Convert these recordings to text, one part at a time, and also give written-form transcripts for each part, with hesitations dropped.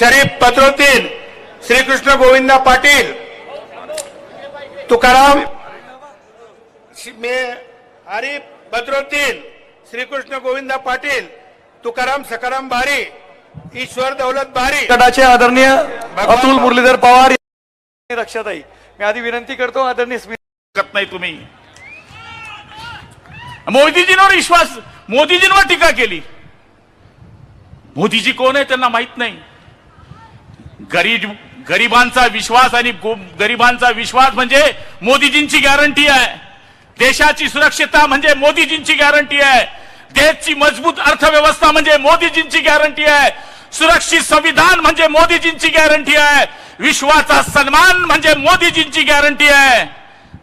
शरीफ बद्रुद्दीन, श्रीकृष्ण गोविंदा पाटील, तुकाराम आरिफ बद्रुद्दीन, श्रीकृष्ण गोविंदा पाटील, तुकाराम सकाराम बारी, ईश्वर दौलत बारी, गटाचे आदरणीय अतुल मुरलीधर पवार, रक्षाताई. मी आधी विनंती करतो आदरणीय करत नाही तुम्ही. मोदीजींवर विश्वास, मोदीजींवर टीका केली. मोदीजी कोण आहे त्यांना माहित नाही. गरिबांचा विश्वास आणि गरिबांचा विश्वास म्हणजे मोदीजींची गॅरंटी आहे. देशाची सुरक्षितता म्हणजे मोदीजींची गॅरंटी आहे. देशाची मजबूत अर्थव्यवस्था म्हणजे मोदीजींची गॅरंटी आहे. सुरक्षित संविधान म्हणजे मोदीजींची गॅरंटी आहे. विश्वाचा सन्मान म्हणजे मोदीजींची गॅरंटी है.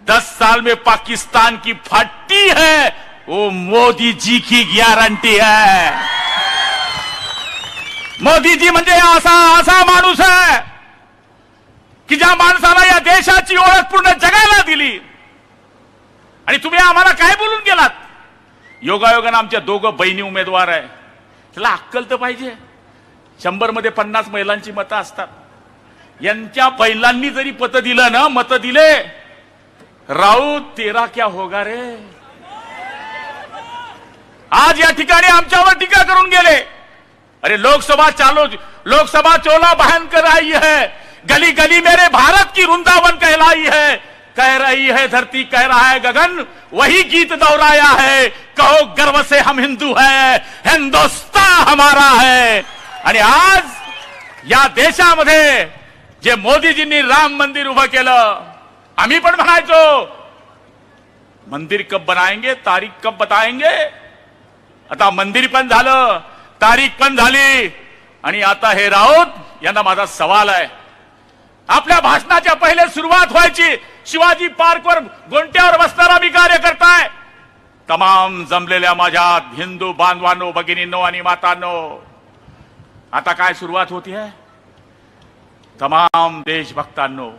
10 साल में पाकिस्तान की फटी है वो मोदी जी की गारंटी है. मोदी जी म्हणजे असा माणूस आहे की ज्या माणसाला या देशाची ओळख पूर्ण जगाला दिली. आणि तुम्ही आम्हाला काय बोलून गेलात. योगायोगानं आमच्या दोघं बहिणी उमेदवार आहे. त्याला अक्कल तर पाहिजे. 100 मध्ये 50 महिलांची मतं असतात. यांच्या बैलांनी जरी पत दिलं ना, मत दिले, राऊत तेरा क्या होगा रे. आज या ठिकाणी आमच्यावर टीका करून गेले. अरे लोकसभा चोला बहन कर आई है, गली गली मेरे भारत की वृंदावन कहलाई है. कह रही है धरती, कह रहा है गगन, वही गीत दोहराया है. कहो गर्व से हम हिंदू हैं, हिंदुस्तान हमारा है. आणि आज या देशामध्ये जे मोदीजींनी राम मंदिर उभं केलं, आम्ही पण म्हणायचो मंदिर कब बनाएंगे, तारीख कब बताएंगे. आता मंदिर पण झालं, तारीख पण झाली. आणि आता हे राऊत यांना माझा सवाल आहे. आपल्या भाषणाच्या पहिले सुरुवात व्हायची शिवाजी पार्कवर गोंट्यावर बसणारा मी कार्यकर्ता आहे. तमाम जमलेल्या माझ्या हिंदू बांधवांनो, भगिनींनो आणि मातांनो, आता काय सुरुवात होती है. तमाम देशभक्तांनो,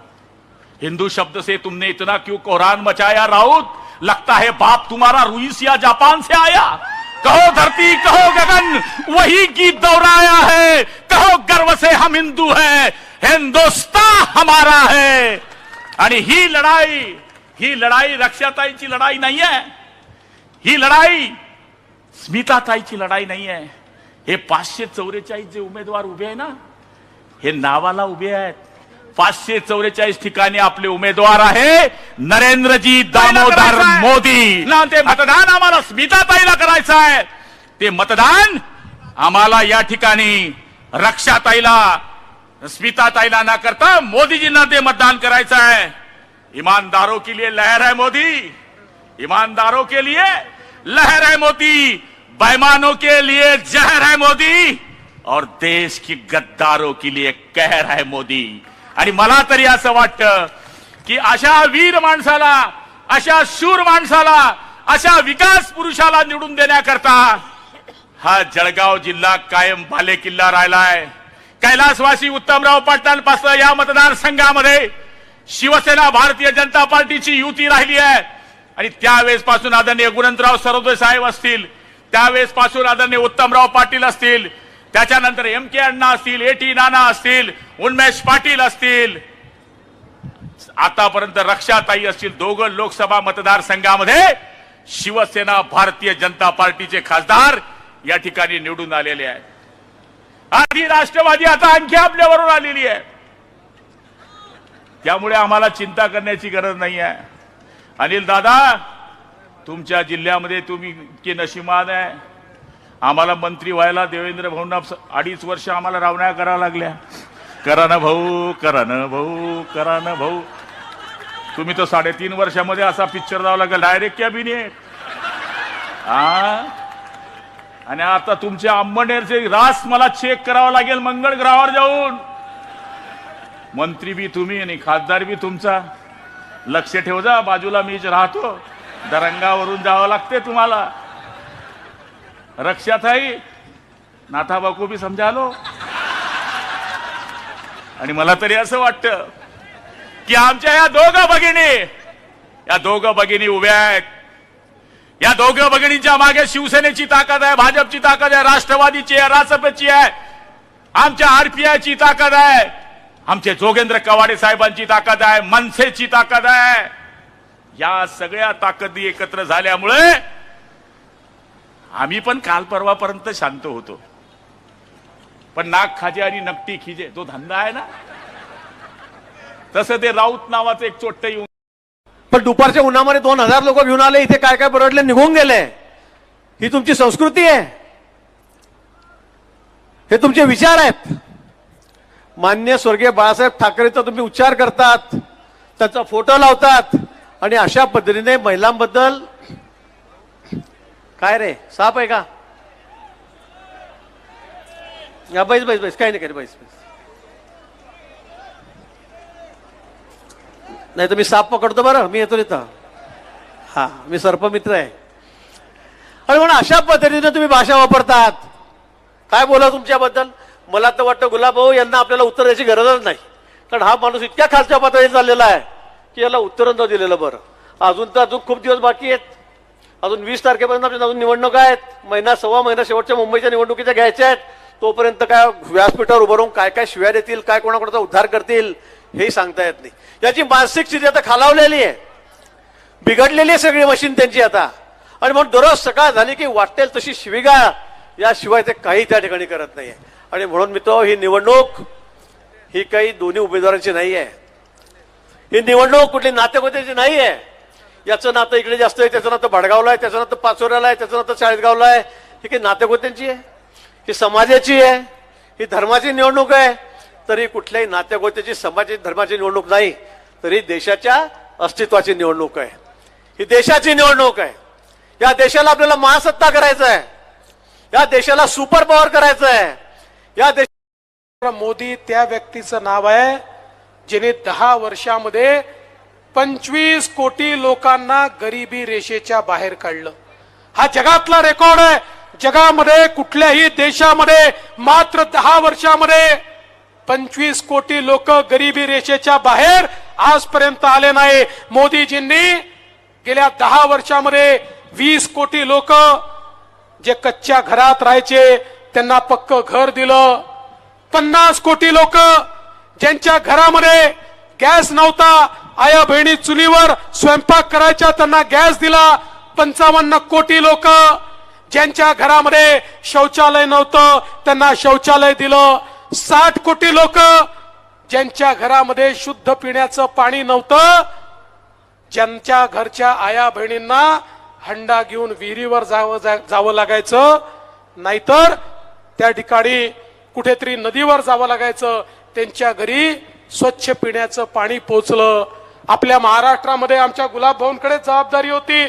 हिंदू शब्द से तुमने इतना क्यों कोहरान मचाया राउत. लगता है बाप तुम्हारा रूस या जापान से आया. कहो धरती, कहो गगन, वही गीत दोहराया है. कहो गर्व से हम हिंदू हैं, हिंदुस्तान हमारा है. आणि ही लढाई रक्षाताईची लढाई नाही आहे. ही लढाई स्मिताताईची लढाई नाही आहे. हे 544 जे उमेदवार उभे आहे ना, हे नावाला उभे आहेत. 544 ठिकाणी आपले उमेदवार आहे नरेंद्रजी दामोदर मोदी. ते मतदान आम्हाला स्मिताताईला करायचं आहे. ते मतदान आम्हाला या ठिकाणी रक्षाताईला, स्मिताताईला न करता मोदीजींना ते मतदान करायचं आहे. ईमानदारों के लिए लहर है मोदी, ईमानदारों के लिए लहर है मोदी, बेईमानों के लिए जहर है मोदी, और देश की गद्दारों के लिए कहर है मोदी. आणि मला तरी असं वाटतं की अशा वीर माणसाला, अशा शूर माणसाला, अशा विकास पुरुषाला निवडून देण्याकरता हा जळगाव जिल्हा कायम बालेकिल्ला राहिलाय. कैलासवासी उत्तमराव पाटलांपासून या मतदारसंघामध्ये शिवसेना भारतीय जनता पार्टीची युती राहिली आहे. आणि त्यावेळेस पासून आदरणीय गुणवंतराव सरोदे साहेब असतील, त्यावेळेस पासून आदरणीय उत्तमराव पाटील असतील, त्याच्यानंतर MK अण्णा असतील, AT नाना असतील, उन्मेष पाटील असतील, आतापर्यंत रक्षाताई असतील, दोघं लोकसभा मतदारसंघामध्ये शिवसेना भारतीय जनता पार्टीचे खासदार या ठिकाणी निवडून आलेले आहेत. आधी राष्ट्रवादी, आता आणखी आपल्याबरोबर आलेली आहे. त्यामुळे आम्हाला चिंता करण्याची गरज नाही आहे. अनिल दादा, तुमच्या जिल्ह्यामध्ये तुम्ही इतके नशिबान आहे. आम्हाला मंत्री व्हायला देवेंद्र भाऊंना 2.5 वर्ष आम्हाला रावण्या कराव्या लागल्या. करा ना भाऊ, करा ना भाऊ, करा ना भाऊ. तुम्ही तर 3.5 वर्षामध्ये असा पिक्चर जावं लागेल, डायरेक्ट कॅबिनेट. आणि आता तुमच्या अंबनेरचे रास मला चेक करावा लागेल मंगळ ग्रहावर जाऊन. मंत्री बी तुम्ही आणि खासदार बी तुमचा. लक्ष ठेव जा, बाजूला मीच राहतो. दरंगावरून जावं लागते तुम्हाला. रक्षाताई, नाथाबा को भी समजा लो. आणि मला तरी असं वाटतं की आमच्या या दोघं भगिनी उभ्या आहेत. या दोघं भगिनींच्या मागे शिवसेनेची ताकद आहे, भाजपची ताकद आहे, राष्ट्रवादीची आहे, रासपची आहे. आमच्या आरपीआयची ताकद आहे, आमचे जोगेंद्र कवाडे साहेबांची ताकद आहे, मनसेची ताकद आहे. या सगळ्या ताकदी एकत्र झाल्यामुळे आम्ही पण काल परवापर्यंत शांत होतो, पण नाक खाजे आणि नकटी खिजे जो धंदा आहे ना, तसं ते राऊत नावाचं एक चोट्ट येऊन पण दुपारच्या उन्हामध्ये 2000 लोक घेऊन आले, इथे काय काय बरडले निघून गेले. ही तुमची संस्कृती आहे, हे तुमचे विचार आहेत. मान्य स्वर्गीय बाळासाहेब ठाकरेचा तुम्ही उच्चार करतात, त्यांचा फोटो लावतात आणि अशा पद्धतीने महिलांबद्दल. काय रे, साप आहे का? या बैस बैस बैस, काही नाही काही बैस बैस. नाही तर मी साप पकडतो, बरं मी येतो तिथं. हा, मी सर्पमित्र आहे. आणि म्हणून अशा पद्धतीने तुम्ही भाषा वापरतात. काय बोला तुमच्याबद्दल? मला तर वाटतं गुलाबभाऊ यांना आपल्याला उत्तर द्यायची गरजच नाही, कारण हा माणूस इतक्या खालच्या पातळीवर चाललेला आहे की याला उत्तर न दिलेलं बरं. अजून खूप दिवस बाकी आहेत. अजून 20 तारखेपर्यंत आपल्या अजून निवडणुका आहेत. महिना सव्वा महिना शेवटच्या मुंबईच्या निवडणुकीच्या घ्यायच्या आहेत. तोपर्यंत काय व्यासपीठावर उभं राहून काय काय शिव्या देतील, काय कोणाकोणाचा उद्धार करतील हेही सांगता येत नाही. याची मानसिक स्थिती आता खालावलेली आहे, बिघडलेली आहे सगळी मशीन त्यांची आता. आणि म्हणून दररोज सकाळ झाली की वाटेल तशी शिवीगाळ, याशिवाय ते काही त्या ठिकाणी करत नाहीये. आणि म्हणून मित्र, ही निवडणूक ही काही दोन्ही उमेदवारांची नाही आहे. ही निवडणूक कुठली नातेगोत्याची नाही आहे. याचं नातं इकडे जास्त आहे, त्याचं नातं भडगावला आहे, त्याचं नातं पाचोऱ्याला आहे, त्याचं नातं चाळीसगावला आहे. ही काही नातेगोत्यांची आहे, ही समाजाची आहे, ही धर्माची निवडणूक आहे. तरी कुठल्याही नातेगोत्याची, समाजाची, धर्माची निवडणूक नाही, तरी देशाच्या अस्तित्वाची निवडणूक आहे. ही देशाची निवडणूक आहे. या देशाला आपल्याला महासत्ता करायचं आहे, या देशाला सुपर पॉवर करायचं आहे. या देश मोदी त्या व्यक्तीचं नाव आहे जिने 10 वर्षामध्ये 25 कोटी लोकांना गरिबी रेषेच्या बाहेर काढलं. हा जगातला रेकॉर्ड आहे. जगामध्ये कुठल्याही देशामध्ये मात्र 10 वर्षामध्ये 25 कोटी लोक गरिबी रेषेच्या बाहेर आजपर्यंत आले नाही. मोदीजींनी गेल्या 10 वर्षामध्ये 20 कोटी लोक जे कच्च्या घरात राहायचे त्यांना पक्क घर दिलं. 50 कोटी लोक ज्यांच्या घरामध्ये गॅस नव्हता, आया बहिणी चुलीवर स्वयंपाक करायच्या, त्यांना गॅस दिला. 55 कोटी लोक ज्यांच्या घरामध्ये शौचालय नव्हतं, त्यांना शौचालय दिलं. 60 कोटी लोक ज्यांच्या घरामध्ये शुद्ध पिण्याचं पाणी नव्हतं, ज्यांच्या घरच्या आया बहिणींना हंडा घेऊन विहिरीवर जावं लागायचं, नाहीतर त्या ठिकाणी कुठेतरी नदीवर जावं लागायचं, त्यांच्या घरी स्वच्छ पिण्याचं पाणी पोहोचलं. आपल्या महाराष्ट्रामध्ये आमच्या गुलाबभाऊंकडे जबाबदारी होती.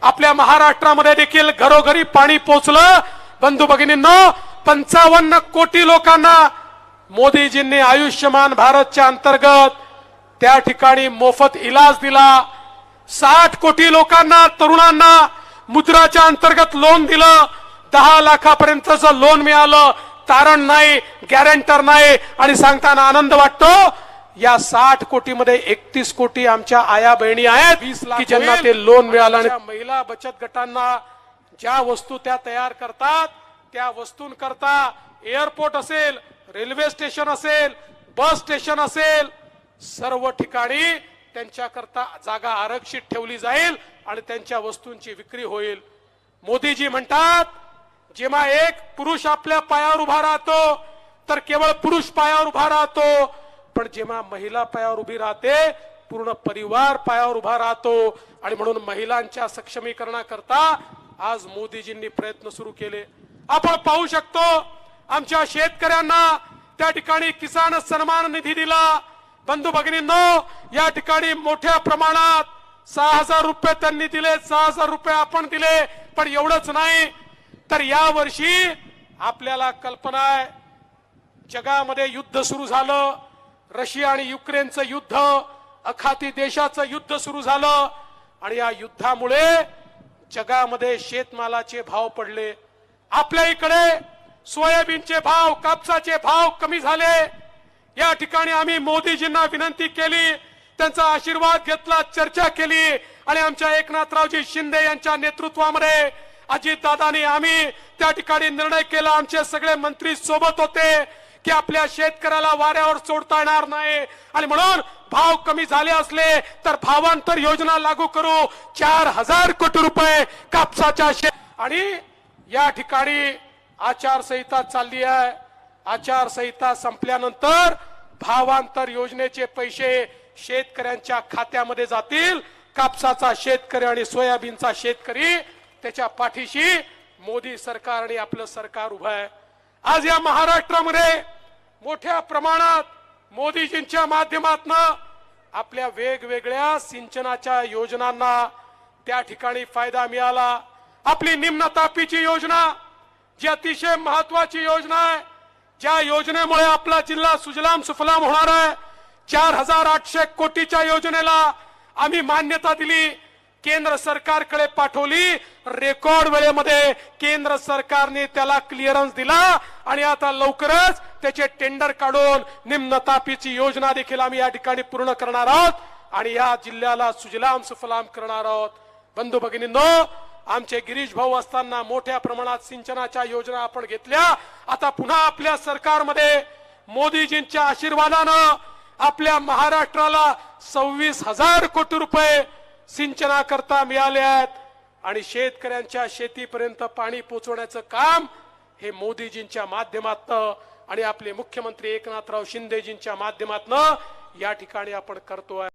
आपल्या महाराष्ट्रामध्ये देखील घरोघरी पाणी पोहोचलं. बंधू भगिनींनो, 55 कोटी लोकांना मोदीजींनी आयुष्यमान भारतच्या अंतर्गत त्या ठिकाणी मोफत इलाज दिला. 60 कोटी लोकांना, तरुणांना मुद्राच्या अंतर्गत लोन दिलं. 10 लाखापर्यंतचं लोन मिळालं. तारण नाही, गॅरंटर नाही. आणि सांगताना आनंद वाटतो, या 60 कोटीमध्ये 31 कोटी आमच्या आया बहिणी आहेत 20 लाख की ज्यांना ते लोन मिळालं. आणि महिला बचत गटांना ज्या वस्तू त्या तयार करतात, त्या वस्तूंकरता एअरपोर्ट असेल, रेल्वे स्टेशन असेल, बस स्टेशन असेल, सर्व ठिकाणी त्यांच्याकरता जागा आरक्षित ठेवली जाईल आणि त्यांच्या वस्तूंची विक्री होईल. मोदीजी म्हणतात, जेव्हा एक पुरुष आपल्या पायावर उभा राहतो तर केवळ पुरुष पायावर उभा राहतो, पण जेव्हा महिला पायावर उभी राहते पूर्ण परिवार पायावर उभा राहतो. आणि म्हणून महिलांच्या सक्षमीकरणाकरता आज मोदीजींनी प्रयत्न सुरू केले. आपण पाहू शकतो, आमच्या शेतकऱ्यांना त्या ठिकाणी किसान सन्मान निधी दिला. बंधू भगिनींनो, या ठिकाणी मोठ्या प्रमाणात 6000 रुपये त्यांनी दिले, 6000 रुपये आपण दिले. पण एवढंच नाही तर या वर्षी आपल्याला कल्पना आहे, जगामध्ये युद्ध सुरू झालं. रशिया आणि युक्रेनचं युद्ध, अखाती देशाचं युद्ध सुरू झालं. आणि या युद्धामुळे जगामध्ये शेतमालाचे भाव पडले. आपल्या इकडे सोयाबीनचे भाव, कापसाचे भाव कमी झाले. या ठिकाणी आम्ही मोदीजींना विनंती केली, त्यांचा आशीर्वाद घेतला, चर्चा केली. आणि आमच्या एकनाथरावजी शिंदे यांच्या नेतृत्वामध्ये अजितदादांनी आम्ही त्या ठिकाणी निर्णय केला. आमचे सगळे मंत्री सोबत होते की आपल्या शेतकऱ्याला वाऱ्यावर सोडता येणार नाही आणि म्हणून भाव कमी झाले असले तर भावांतर योजना लागू करू. 4,000 कोटी रुपये कापसाच्या आणि या ठिकाणी आचारसंहिता चालली आहे. आचारसंहिता संपल्यानंतर भावांतर योजनेचे पैसे शेतकऱ्यांच्या खात्यामध्ये जातील. कापसाचा शेतकरी आणि सोयाबीनचा शेतकरी त्याच्या पाठीशी मोदी सरकार आणि आपलं सरकार उभं आहे. आज या महाराष्ट्रामध्ये मोठ्या प्रमाणात मोदीजींच्या माध्यमातून आपल्या वेगवेगळ्या सिंचनाच्या योजनांना त्या ठिकाणी फायदा मिळाला. आपली निम्न तापीची योजना जी अतिशय महत्वाची योजना आहे, ज्या योजनेमुळे आपला जिल्हा सुजलाम सुफलाम होणार आहे. 4,800 कोटीच्या योजनेला आम्ही मान्यता दिली, केंद्र सरकारकडे पाठवली. रेकॉर्ड वेळेमध्ये केंद्र सरकारने त्याला क्लिअरन्स दिला आणि आता लवकरच त्याचे टेंडर काढून निम्न तापीची योजना देखील आम्ही या ठिकाणी पूर्ण करणार आहोत आणि या जिल्ह्याला सुजलाम सुफलाम करणार आहोत. बंधू भगिनींनो, आमचे गिरीश भाऊ असताना मोठ्या प्रमाणात सिंचनाच्या योजना आपण घेतल्या. आता पुन्हा आपल्या सरकारमध्ये मोदीजींच्या आशीर्वादानं आपल्या महाराष्ट्राला 26,000 कोटी रुपये सिंचनाकरता मिळाले आहेत आणि शेतकऱ्यांच्या शेतीपर्यंत पाणी पोहोचवण्याचं काम हे मोदीजींच्या माध्यमातून आणि आपले मुख्यमंत्री एकनाथराव शिंदेजींच्या माध्यमातून या ठिकाणी आपण करतोय.